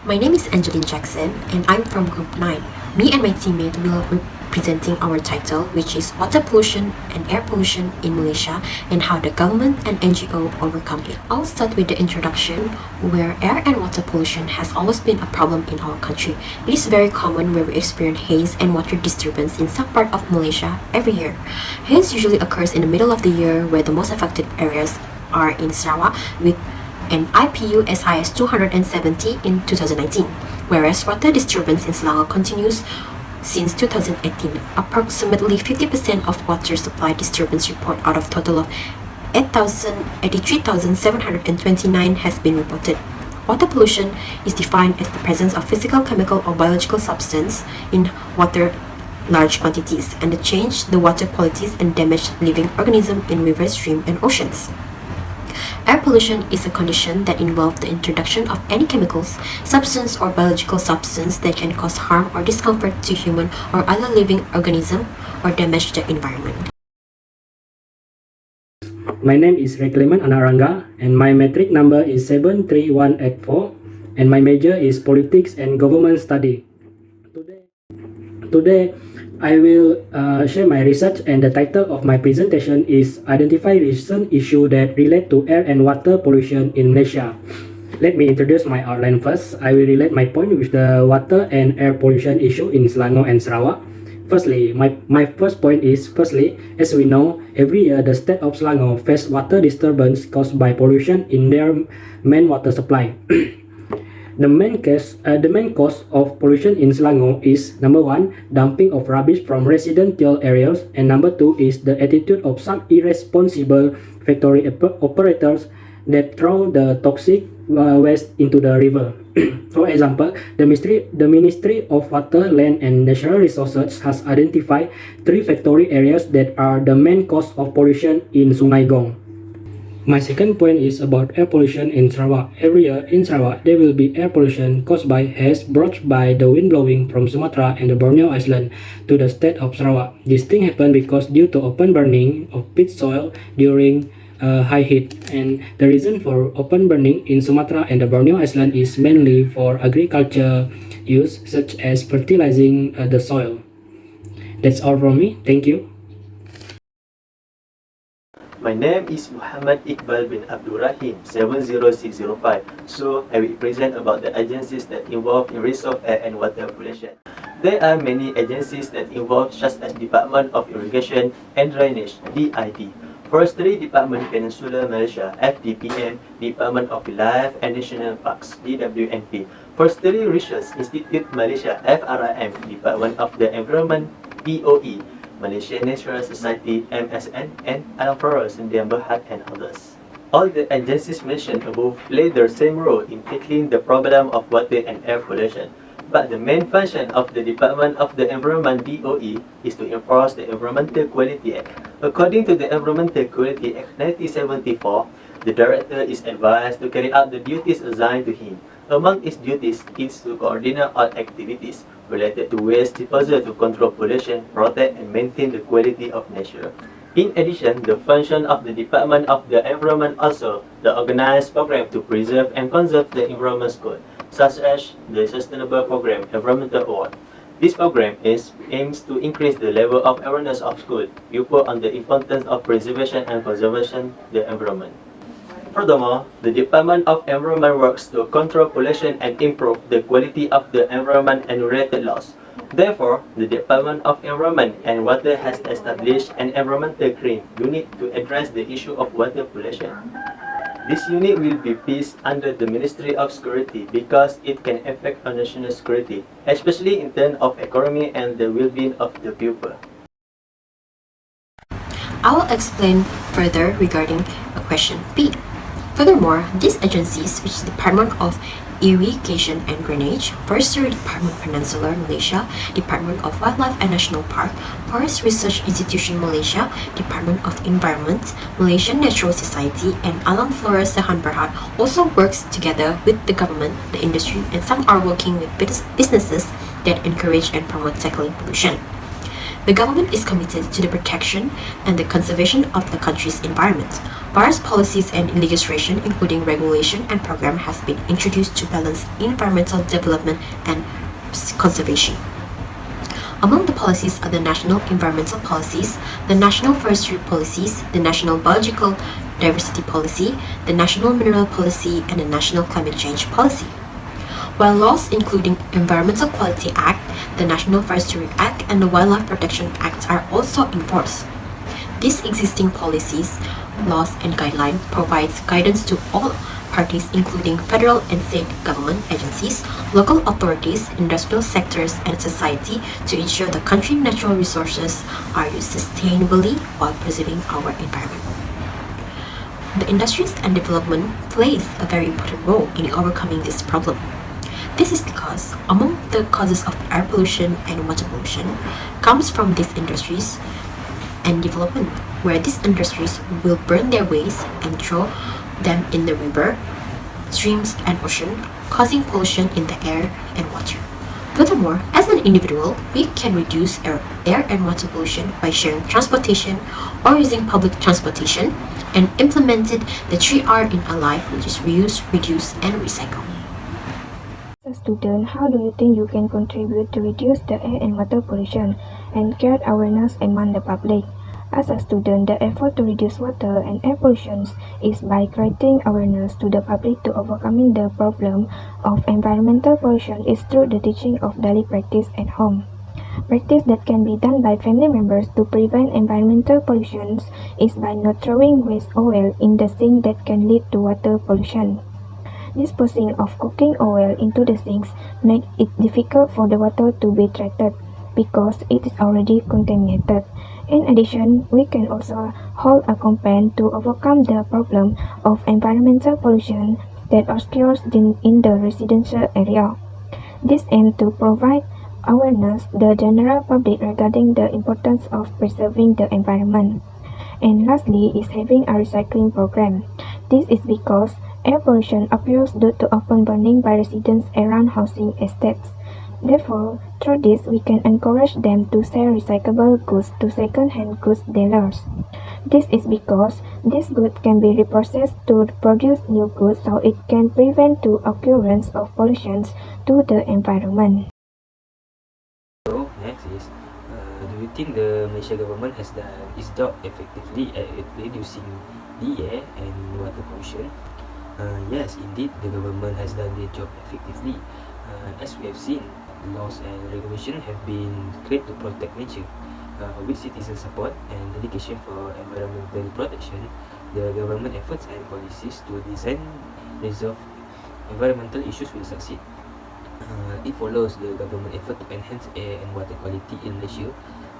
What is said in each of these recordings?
My name is Angeline Jackson and I'm from Group 9. Me and my teammate will be presenting our title, which is Water Pollution and Air Pollution in Malaysia and how the government and NGO overcome it. I'll start with the introduction, where air and water pollution has always been a problem in our country. It is very common where we experience haze and water disturbance in some part of Malaysia every year. Haze usually occurs in the middle of the year, where the most affected areas are in Sarawak with an IPU as high as 270 in 2019, whereas water disturbance in Selangor continues since 2018. Approximately 50% of water supply disturbance report out of total of 83,729 has been reported. Water pollution is defined as the presence of physical, chemical, or biological substance in water large quantities and the change the water qualities and damage living organisms in rivers, streams, and oceans. Air pollution is a condition that involves the introduction of any chemicals, substance, or biological substance that can cause harm or discomfort to human or other living organism or damage the environment. My name is Rekleman Anaranga and my metric number is 73184 and my major is Politics and Government Study. Today I will share my research, and the title of my presentation is Identify Recent Issues that Relate to Air and Water Pollution in Malaysia. Let me introduce my outline first. I will relate my point with the water and air pollution issue in Selangor and Sarawak. Firstly, my first point is, as we know, every year the state of Selangor face water disturbance caused by pollution in their main water supply. The main cause of pollution in Selangor is number 1, dumping of rubbish from residential areas, and number 2 is the attitude of some irresponsible factory operators that throw the toxic waste into the river. For example, the Ministry of Water, Land and Natural Resources has identified 3 factory areas that are the main cause of pollution in Sungai Gong. My second point is about air pollution in Sarawak. Every year in Sarawak, there will be air pollution caused by haze brought by the wind blowing from Sumatra and the Borneo Island to the state of Sarawak. This thing happened because due to open burning of pit soil during high heat, and the reason for open burning in Sumatra and the Borneo Island is mainly for agriculture use, such as fertilizing the soil. That's all from me. Thank you. My name is Muhammad Iqbal bin Abdul Rahim, 70605. So, I will present about the agencies that involved in risk of air and water pollution. There are many agencies that involve, such as Department of Irrigation and Drainage, DID, Forestry Department Peninsular Malaysia, FDPM, Department of Wildlife and National Parks, DWNP, Forestry Research Institute Malaysia, FRIM, Department of the Environment, DOE, Malaysian Natural Society, MSN, and Alam Flores, Sendian Berhad, and others. All the agencies mentioned above play their same role in tackling the problem of water and air pollution. But the main function of the Department of the Environment, DOE, is to enforce the Environmental Quality Act. According to the Environmental Quality Act 1974, the Director is advised to carry out the duties assigned to him. Among its duties is to coordinate all activities related to waste disposal to control pollution, protect and maintain the quality of nature. In addition, the function of the Department of the Environment also the organized program to preserve and conserve the environment good, such as the Sustainable Program Environmental Award. This program aims to increase the level of awareness of school pupils on the importance of preservation and conservation of the environment. Furthermore, the Department of Environment works to control pollution and improve the quality of the environment and related laws. Therefore, the Department of Environment and Water has established an environmental crime unit to address the issue of water pollution. This unit will be placed under the Ministry of Security because it can affect our national security, especially in terms of economy and the well-being of the people. I will explain further regarding question B. Furthermore, these agencies, which is Department of Irrigation and Drainage, Forestry Department Peninsular Malaysia, Department of Wildlife and National Park, Forest Research Institution Malaysia, Department of Environment, Malaysian Natural Society, and Alam Flores Sehan Berhad also works together with the government, the industry, and some are working with businesses that encourage and promote tackling pollution. The government is committed to the protection and the conservation of the country's environment. Various policies and legislation, including regulation and program, has been introduced to balance environmental development and conservation. Among the policies are the National Environmental Policies, the National Forestry Policies, the National Biological Diversity Policy, the National Mineral Policy, and the National Climate Change Policy. While laws including Environmental Quality Act, the National Forestry Act, and the Wildlife Protection Act are also in force. These existing policies, laws, and guidelines provides guidance to all parties including federal and state government agencies, local authorities, industrial sectors, and society to ensure the country's natural resources are used sustainably while preserving our environment. The industries and development plays a very important role in overcoming this problem. This is because among the causes of air pollution and water pollution comes from these industries and development, where these industries will burn their waste and throw them in the river, streams, and ocean, causing pollution in the air and water. Furthermore, as an individual, we can reduce air and water pollution by sharing transportation or using public transportation and implemented the 3R in our life, which is reuse, reduce, and recycle. As a student, how do you think you can contribute to reduce the air and water pollution and create awareness among the public? As a student, the effort to reduce water and air pollution is by creating awareness to the public to overcoming the problem of environmental pollution is through the teaching of daily practice at home. Practice that can be done by family members to prevent environmental pollution is by not throwing waste oil in the sink that can lead to water pollution. Disposing of cooking oil into the sinks makes it difficult for the water to be treated because it is already contaminated. In addition, we can also hold a campaign to overcome the problem of environmental pollution that occurs in the residential area. This aims to provide awareness to the general public regarding the importance of preserving the environment. And lastly is having a recycling program. This is because air pollution occurs due to open burning by residents around housing estates. Therefore, through this, we can encourage them to sell recyclable goods to second-hand goods dealers. This is because these goods can be reprocessed to produce new goods, so it can prevent the occurrence of pollution to the environment. So next is, do you think the Malaysia government has done its job effectively at reducing the air and water pollution? Yes, indeed, the government has done their job effectively. As we have seen, laws and regulations have been created to protect nature. With citizen support and dedication for environmental protection, the government efforts and policies to design resolve environmental issues will succeed. It follows the government effort to enhance air and water quality in Malaysia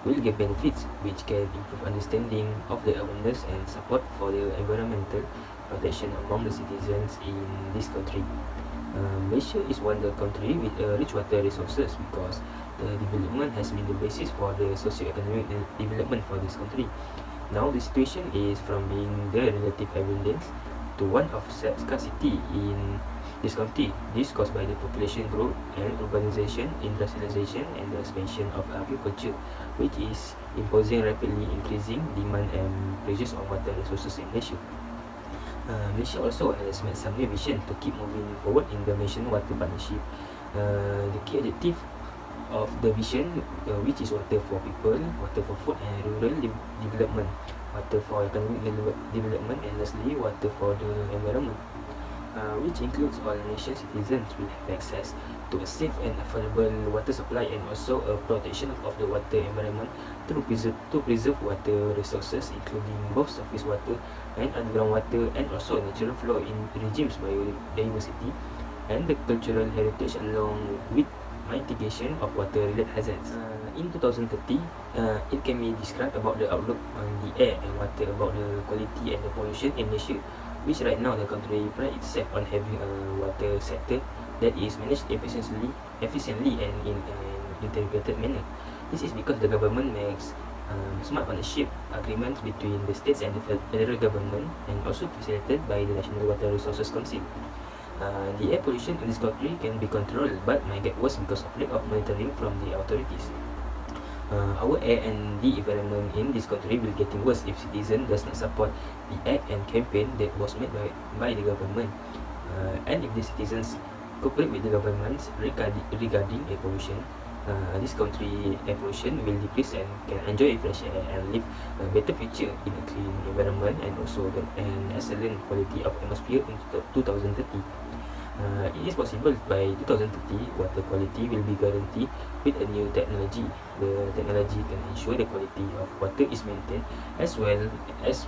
will give benefits which can improve understanding of the awareness and support for the environmental protection among the citizens in this country. Malaysia is one of the country with rich water resources because the development has been the basis for the socio-economic development for this country. Now the situation is from being the relative abundance to one of scarcity in this country. This caused by the population growth and urbanization, industrialization, and the expansion of agriculture, which is imposing rapidly increasing demand and pressures on water resources in Malaysia. Malaysia also has made some new vision to keep moving forward in the Malaysian Water Partnership. The key objective of the vision, which is water for people, water for food and rural development, water for economic development, and lastly, water for the environment, which includes all nation citizens will have access to a safe and affordable water supply and also a protection of the water environment to preserve water resources, including both surface water and underground water, and also natural flow in regimes biodiversity and the cultural heritage, along with mitigation of water-related hazards. In 2030, it can be described about the outlook on the air and water, about the quality and the pollution in Malaysia, which right now the country prides itself on having a water sector that is managed efficiently and in an integrated manner. This is because the government makes smart partnership agreements between the states and the federal government, and also facilitated by the National Water Resources Council. The air pollution in this country can be controlled but might get worse because of lack of monitoring from the authorities. Our air and the environment in this country will getting worse if citizen does not support the act and campaign that was made by the government. And if the citizens cooperate with the government regarding air pollution, this country air pollution will decrease and can enjoy fresh air and live a better future in a clean environment and also an excellent quality of atmosphere in 2030. It is possible by 2030 water quality will be guaranteed with a new technology. The technology can ensure the quality of water is maintained as well as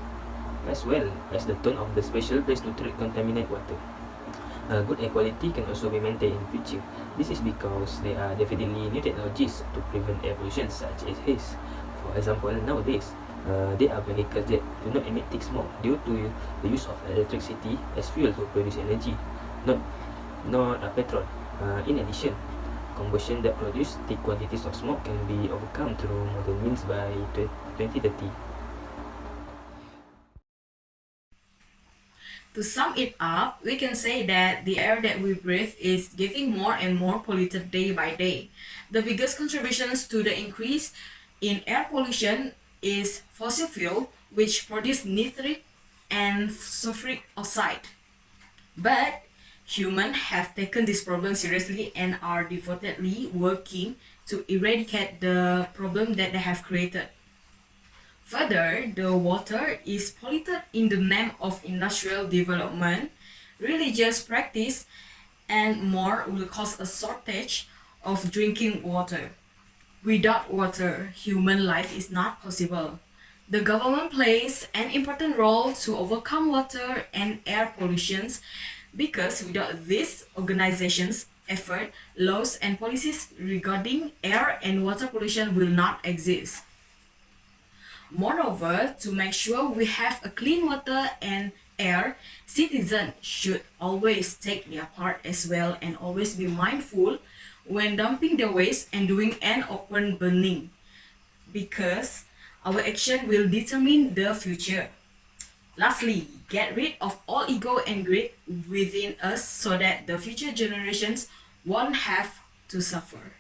the tone of the special place to treat contaminated water. Good air quality can also be maintained in future. This is because there are definitely new technologies to prevent air pollution such as haze. For example, nowadays, there are vehicles that do not emit thick smoke due to the use of electricity as fuel to produce energy, not petrol. In addition, combustion that produce thick quantities of smoke can be overcome through modern means by 2030. To sum it up, we can say that the air that we breathe is getting more and more polluted day by day. The biggest contributions to the increase in air pollution is fossil fuel, which produce nitric and sulfuric oxide. But humans have taken this problem seriously and are devotedly working to eradicate the problem that they have created. Further, the water is polluted in the name of industrial development, religious practice, and more will cause a shortage of drinking water. Without water, human life is not possible. The government plays an important role to overcome water and air pollutions because without these organizations' effort, laws and policies regarding air and water pollution will not exist. Moreover, to make sure we have a clean water and air, citizens should always take their part as well and always be mindful when dumping their waste and doing an open burning because our action will determine the future. Lastly, get rid of all ego and greed within us so that the future generations won't have to suffer.